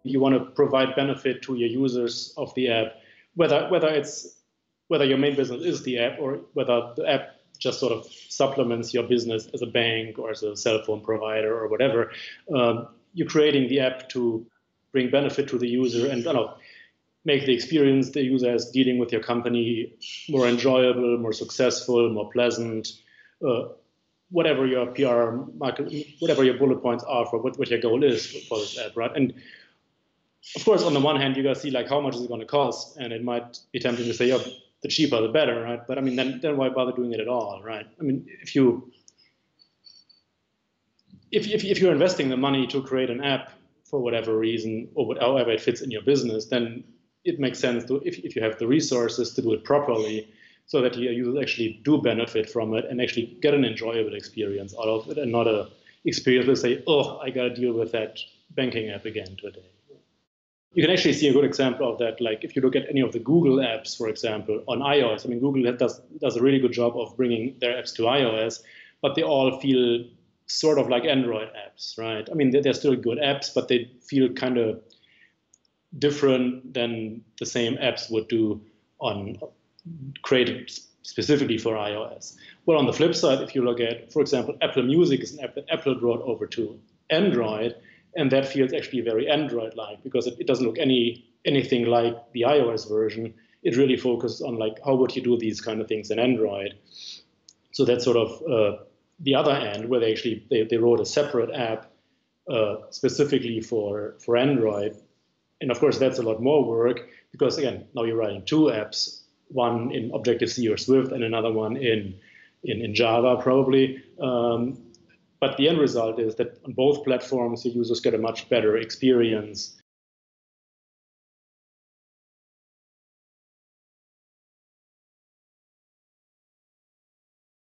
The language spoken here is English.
you want to provide benefit to your users of the app, whether your main business is the app or whether the app just sort of supplements your business as a bank or as a cell phone provider or whatever. You're creating the app to bring benefit to the user and make the experience the user is dealing with your company more enjoyable, more successful, more pleasant, whatever your PR market, whatever your bullet points are for what your goal is for this app, right? And of course, on the one hand, you gotta see like how much is it going to cost, and it might be tempting to say, oh, the cheaper the better, right? But I mean, then why bother doing it at all, right? I mean, if you're investing the money to create an app for whatever reason or however it fits in your business, then it makes sense to if you have the resources to do it properly, so that your users actually do benefit from it and actually get an enjoyable experience out of it, and not a experience where say, oh, I got to deal with that banking app again today. You can actually see a good example of that. Like if you look at any of the Google apps, for example, on iOS. I mean, Google does a really good job of bringing their apps to iOS, but they all feel sort of like Android apps, right? I mean, they're still good apps, but they feel kind of different than the same apps would do on created specifically for iOS. Well, on the flip side, if you look at, for example, Apple Music is an app that Apple brought over to Android, and that feels actually very Android-like because it doesn't look anything like the iOS version. It really focuses on like how would you do these kind of things in Android. So that's sort of the other end, where they wrote a separate app specifically for Android. And of course, that's a lot more work because, again, now you're writing two apps, one in Objective-C or Swift and another one in Java probably. But the end result is that on both platforms, your users get a much better experience